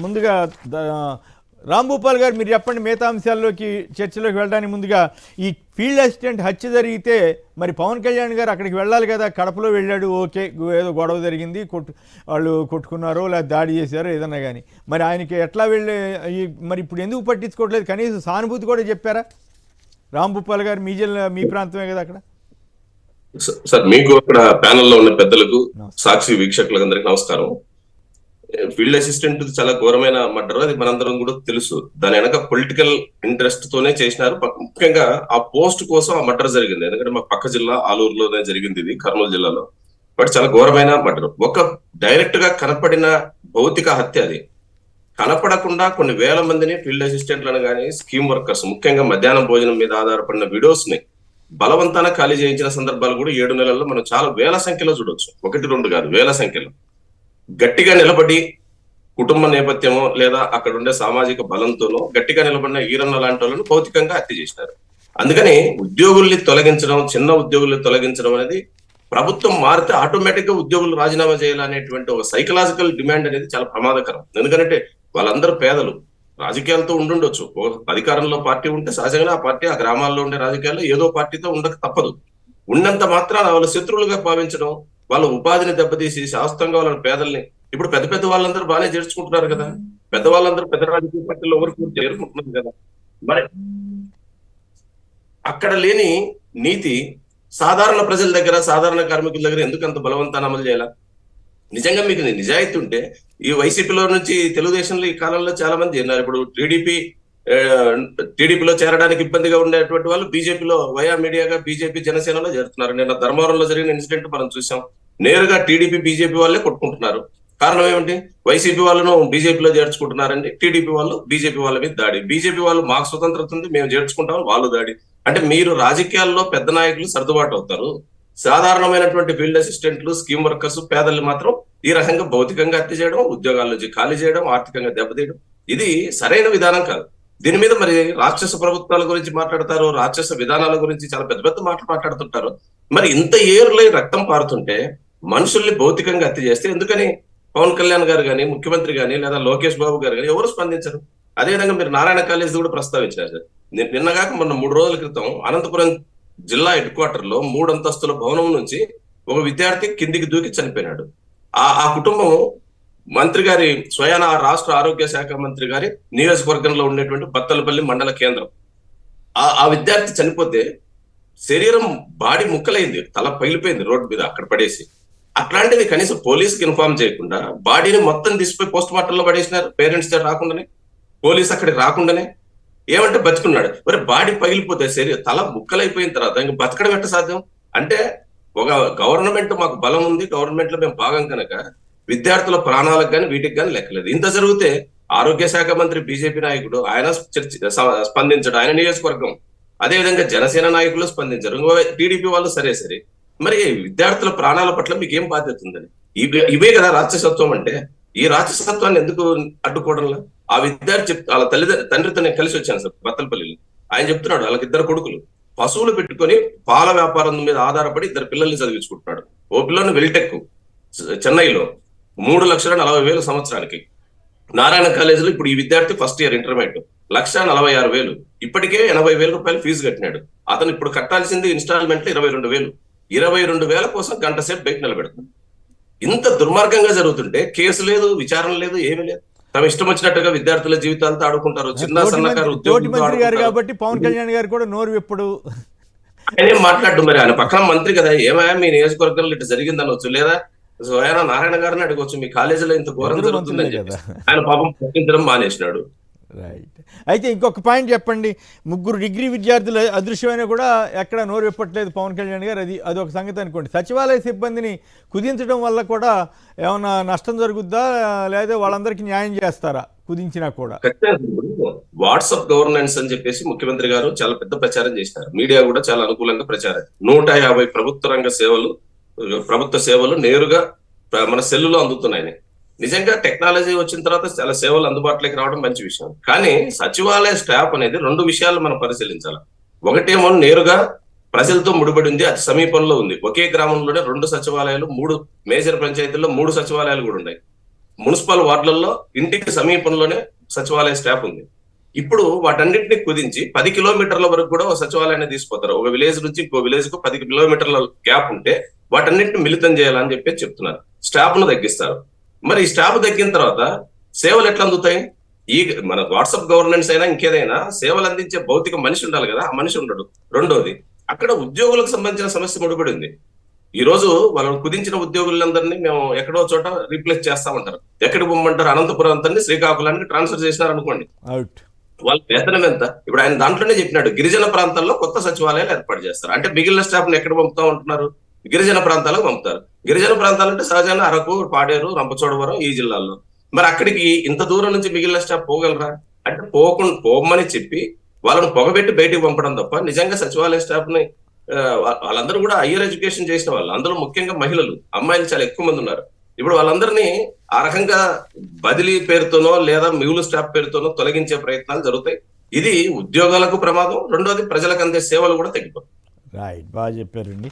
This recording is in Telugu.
ముందుగా రాంభూపాల్ గారు మీరు చెప్పండి, మిగతా అంశాల్లోకి చర్చలోకి వెళ్ళడానికి ముందుగా ఈ ఫీల్డ్ అసిస్టెంట్ హత్య జరిగితే మరి పవన్ కళ్యాణ్ గారు అక్కడికి వెళ్ళాలి కదా, కడపలో వెళ్ళాడు, ఓకే ఏదో గొడవ జరిగింది, వాళ్ళు కొట్టుకున్నారో లేదా దాడి చేశారో ఏదన్నా కానీ, మరి ఆయనకి ఎట్లా వెళ్ళి మరి ఇప్పుడు ఎందుకు పట్టించుకోవట్లేదు, కనీసం సానుభూతి కూడా చెప్పారా? రాంభూపాల్ గారు మీ ప్రాంతమే కదా అక్కడ. సార్ మీకు అక్కడ ప్యానెల్లో ఉన్న పెద్దలకు సాక్షి వీక్షకులకు అందరికి నమస్కారం. ఫీల్డ్ అసిస్టెంట్ చాలా ఘోరమైన మర్డర్, అది మనందరం కూడా తెలుసు. దాని వెనక పొలిటికల్ ఇంట్రెస్ట్ తోనే చేసినారు. ముఖ్యంగా ఆ పోస్ట్ కోసం ఆ మర్డర్ జరిగింది. ఎందుకంటే మా పక్క జిల్లా ఆలూరులోనే జరిగింది, ఇది కర్నూలు జిల్లాలో. బట్ చాలా ఘోరమైన మర్డర్. ఒక డైరెక్ట్ గా కనపడిన భౌతిక హత్య అది. కనపడకుండా కొన్ని వేల మందిని ఫీల్డ్ అసిస్టెంట్లను కానీ స్కీమ్ వర్కర్స్, ముఖ్యంగా మధ్యాహ్నం భోజనం మీద ఆధారపడిన విడోస్ ని బలవంతాన ఖాళీ చేయించిన సందర్భాలు కూడా 7 నెలల్లో మనం చాలా వేల సంఖ్యలో చూడొచ్చు. 1-2 కాదు, వేల సంఖ్యలో. గట్టిగా నిలబడి కుటుంబ నేపథ్యమో లేదా అక్కడ ఉండే సామాజిక బలంతోనో గట్టిగా నిలబడిన ఈరన్న లాంటి వాళ్ళను భౌతికంగా హత్య చేసినారు. అందుకని ఉద్యోగుల్ని తొలగించడం, చిన్న ఉద్యోగుల్ని తొలగించడం అనేది ప్రభుత్వం మారితే ఆటోమేటిక్ గా ఉద్యోగులు రాజీనామా చేయాలనేటువంటి ఒక సైకలాజికల్ డిమాండ్ అనేది చాలా ప్రమాదకరం. ఎందుకంటే వాళ్ళందరూ పేదలు, రాజకీయాలతో ఉండుండొచ్చు. అధికారంలో పార్టీ ఉంటే సహజంగా ఆ పార్టీ ఆ గ్రామాల్లో ఉండే రాజకీయాల్లో ఏదో పార్టీతో ఉండక తప్పదు. ఉన్నంత మాత్రాన వాళ్ళ శత్రువులుగా భావించడం, వాళ్ళ ఉపాధిని దెబ్బతీసి శాశ్వతంగా వాళ్ళ పేదల్ని, ఇప్పుడు పెద్ద పెద్ద వాళ్ళందరూ బాగానే చేర్చుకుంటున్నారు కదా, పెద్ద వాళ్ళందరూ పెద్ద రాజకీయ పార్టీలో ఎవరికి చేరుకుంటున్నారు కదా. మరి అక్కడ లేని నీతి సాధారణ ప్రజల దగ్గర, సాధారణ కార్మికుల దగ్గర ఎందుకు అంత బలవంతాన్ని అమలు చేయాల? నిజంగా మీకు నిజాయితీ ఉంటే ఈ వైసీపీలో నుంచి తెలుగుదేశంలో ఈ కాలంలో చాలా మంది చేరినారు. ఇప్పుడు టీడీపీలో చేరడానికి ఇబ్బందిగా ఉండేటువంటి వాళ్ళు బీజేపీలో వయా మీడియాగా బీజేపీ జనసేనలో చేరుతున్నారు. నిన్న ధర్మవరంలో జరిగిన ఇన్సిడెంట్ మనం చూసాం. నేరుగా టీడీపీ బీజేపీ వాళ్ళే కొట్టుకుంటున్నారు. కారణం ఏమిటి? వైసీపీ వాళ్ళను బీజేపీలో చేర్చుకుంటున్నారండి, టీడీపీ వాళ్ళు బీజేపీ వాళ్ళ మీద దాడి. బీజేపీ వాళ్ళు మాకు స్వతంత్రత ఉంది, మేము చేర్చుకుంటాం, వాళ్ళు దాడి. అంటే మీరు రాజకీయాల్లో పెద్ద నాయకులు సర్దుబాటు అవుతారు, సాధారణమైనటువంటి ఫీల్డ్ అసిస్టెంట్లు, స్కీమ్ వర్కర్స్, పేదల్ని మాత్రం ఈ రకంగా భౌతికంగా హత్య చేయడం, ఉద్యోగాల నుంచి ఖాళీ చేయడం, ఆర్థికంగా దెబ్బతీయడం, ఇది సరైన విధానం కాదు. దీని మీద మరి రాక్షస ప్రభుత్వాల గురించి మాట్లాడతారు, రాక్షస విధానాల గురించి చాలా పెద్ద పెద్ద మాటలు మాట్లాడుతుంటారు. మరి ఇంత ఏరులై రక్తం పారుతుంటే మనుషుల్ని భౌతికంగా హత్య చేస్తే ఎందుకని పవన్ కళ్యాణ్ గారు కానీ, ముఖ్యమంత్రి కానీ, లేదా లోకేష్ బాబు గారు కానీ ఎవరు స్పందించరు? అదేవిధంగా మీరు నారాయణ కాలేజ్ కూడా ప్రస్తావించారు సార్. నిన్నగాక మొన్న 3 రోజుల క్రితం అనంతపురం జిల్లా హెడ్ క్వార్టర్ లో 3 అంతస్తుల భవనం నుంచి ఒక విద్యార్థి కిందికి దూకి చనిపోయినాడు. ఆ కుటుంబం మంత్రి గారి స్వయాన రాష్ట్ర ఆరోగ్య శాఖ మంత్రి గారి నియోజకవర్గంలో ఉండేటువంటి బత్తలపల్లి మండల కేంద్రం. ఆ విద్యార్థి చనిపోతే శరీరం బాడీ ముక్కలైంది, తల పగిలిపోయింది రోడ్డు మీద అక్కడ పడేసి. అట్లాంటిది కనీసం పోలీసుకి ఇన్ఫార్మ్ చేయకుండా బాడీని మొత్తం తీసిపోయి పోస్ట్ మార్టం లో పడేసినారు. పేరెంట్స్ రాకుండానే, పోలీసు అక్కడికి రాకుండానే. ఏమంటే బతుకున్నాడు. మరి బాడీ పగిలిపోతే శరీరం తల ముక్కలైపోయిన తర్వాత ఇంక బతకడం ఎట్ట సాధ్యం? అంటే ఒక గవర్నమెంట్ మాకు బలం ఉంది, గవర్నమెంట్ లో మేము భాగం కనుక విద్యార్థుల ప్రాణాలకు కానీ వీటికి కానీ లెక్కలేదు. ఇంత జరిగితే ఆరోగ్య శాఖ మంత్రి బీజేపీ నాయకుడు ఆయన స్పందించడు, ఆయన నియోజకవర్గం. అదేవిధంగా జనసేన నాయకులు స్పందించరు, టీడీపీ వాళ్ళు సరే. మరి విద్యార్థుల ప్రాణాల పట్ల మీకు ఏం బాధ్యత ఉందని? ఇవే కదా రాక్షసత్వం అంటే. ఈ రాక్షసత్వాన్ని ఎందుకు అడ్డుకోవడంలో? ఆ విద్యార్థి వాళ్ళ తండ్రితో నేను కలిసి వచ్చాను సార్ బత్తలపల్లిలో. ఆయన చెప్తున్నాడు వాళ్ళకి 2 కొడుకులు, పశువులు పెట్టుకొని పాల వ్యాపారం మీద ఆధారపడి 2 పిల్లల్ని చదివించుకుంటున్నాడు. ఓ పిల్లని వెల్టెక్ చెన్నైలో 3,40,000 సంవత్సరానికి. నారాయణ కాలేజీలో ఇప్పుడు ఈ విద్యార్థి ఫస్ట్ ఇయర్ ఇంటర్మీడియట్ 1,46,000. ఇప్పటికే 80,000 రూపాయలు ఫీజు కట్టినాడు. అతను ఇప్పుడు కట్టాల్సింది ఇన్స్టాల్మెంట్ 22,000. 22,000 కోసం గంట సేపు బయట నిలబెడుతుంది. ఇంత దుర్మార్గంగా జరుగుతుంటే కేసు లేదు, విచారణ లేదు, ఏమీ లేదు. తమ ఇష్టం వచ్చినట్టుగా విద్యార్థుల జీవితాలతో ఆడుకుంటారు. చిన్న సన్నకారు మంత్రి గారు కాబట్టి పవన్ కళ్యాణ్ గారు కూడా నోరు విప్పడు, ఆయనే మాట్లాడు. మరి ఆయన పక్కన మంత్రి కదా, ఏమయ్యా మీ నియోజకవర్గంలో ఇట్లా జరిగింది అనవచ్చు, లేదా స్వయాన నారాయణ గారిని అడగవచ్చు, మీ కాలేజీలో ఇంత ఘోరం జరుగుతుందని చెప్పి. ఆయన పాపం పట్టించడం మానేసినాడు. రైట్. అయితే ఇంకొక పాయింట్ చెప్పండి, 3 డిగ్రీ విద్యార్థులు అదృశ్యమైన కూడా ఎక్కడ నోరు విప్పట్లేదు పవన్ కళ్యాణ్ గారు, అది ఒక సంగతి అనుకోండి. సచివాలయ సిబ్బందిని కుదించడం వల్ల కూడా ఏమైనా నష్టం జరుగుద్దా, లేదా వాళ్ళందరికీ న్యాయం చేస్తారా కుదించినా కూడా? వాట్సాప్ గవర్నెన్స్ అని చెప్పేసి ముఖ్యమంత్రి గారు చాలా పెద్ద ప్రచారం చేసినారు. మీడియా కూడా చాలా అనుకూలంగా ప్రచారం. 150 ప్రభుత్వ సేవలు నేరుగా మన సెల్లులో అందుతున్నాయి. నిజంగా టెక్నాలజీ వచ్చిన తర్వాత చాలా సేవలు అందుబాటులోకి రావడం మంచి విషయం. కానీ సచివాలయ స్టాఫ్ అనేది 2 విషయాలు మనం పరిశీలించాలి. ఒకటేమో నేరుగా ప్రజలతో ముడిపడి ఉంది, అది సమీపంలో ఉంది. ఒకే గ్రామంలోనే 2 సచివాలయాలు, 3 మేజర్ పంచాయతీల్లో 3 సచివాలయాలు కూడా ఉన్నాయి. మున్సిపల్ వార్డులలో ఇంటికి సమీపంలోనే సచివాలయ స్టాఫ్ ఉంది. ఇప్పుడు వాటన్నిటిని కుదించి 10 కిలోమీటర్ల వరకు కూడా ఒక సచివాలయాన్ని తీసుకుపోతారు. ఒక విలేజ్ నుంచి ఇంకో విలేజ్ కు 10 కిలోమీటర్ల గ్యాప్ ఉంటే వాటన్నిటిని మిళితం చేయాలని చెప్పి చెప్తున్నారు. స్టాఫ్ ను తగ్గిస్తారు. మరి ఈ స్టాఫ్ తగ్గిన తర్వాత సేవలు ఎట్లా అందుతాయి? ఈ మన వాట్సాప్ గవర్నెన్స్ అయినా ఇంకేదైనా సేవలు అందించే భౌతిక మనిషి ఉండాలి కదా, ఆ మనిషి ఉండడు. రెండోది, అక్కడ ఉద్యోగులకు సంబంధించిన సమస్య ముడిపడి ఉంది. ఈ రోజు వాళ్ళని కుదించిన ఉద్యోగులందరినీ మేము ఎక్కడో చోట రీప్లేస్ చేస్తామంటారు. ఎక్కడికి పొమ్మంటారు? అనంతపురం అంతా శ్రీకాకుళానికి ట్రాన్స్ఫర్ చేసినారు అనుకోండి, అవుట్ వాళ్ళ వేతనం ఎంత? ఇప్పుడు ఆయన దాంట్లోనే చెప్పినాడు, గిరిజన ప్రాంతాల్లో కొత్త సచివాలయాలు ఏర్పాటు చేస్తారు. అంటే మిగిలిన స్టాఫ్ ని ఎక్కడ పంపుతా ఉంటున్నారు? గిరిజన ప్రాంతాలకు పంపుతారు. గిరిజన ప్రాంతాలు అంటే సహజంగా అరకు, పాడేరు, రంపచోడవరం ఈ జిల్లాల్లో. మరి అక్కడికి ఇంత దూరం నుంచి మిగిలిన స్టాఫ్ పోగలరా? అంటే పోమని చెప్పి వాళ్ళని పొగబెట్టి బయటికి పంపడం తప్ప నిజంగా సచివాలయ స్టాఫ్ ని వాళ్ళందరూ కూడా హయ్యర్ ఎడ్యుకేషన్ చేసిన వాళ్ళు, అందులో ముఖ్యంగా మహిళలు, అమ్మాయిలు చాలా ఎక్కువ మంది ఉన్నారు. ఇప్పుడు వాళ్ళందరినీ ఆ రకంగా బదిలీ పేరుతోనో లేదా మిగులు స్టాఫ్ పేరుతోనో తొలగించే ప్రయత్నాలు జరుగుతాయి. ఇది ఉద్యోగాలకు ప్రమాదం. రెండోది, ప్రజలకు అందే సేవలు కూడా తగ్గిపోతాయి. రైట్, బాగా చెప్పారండి.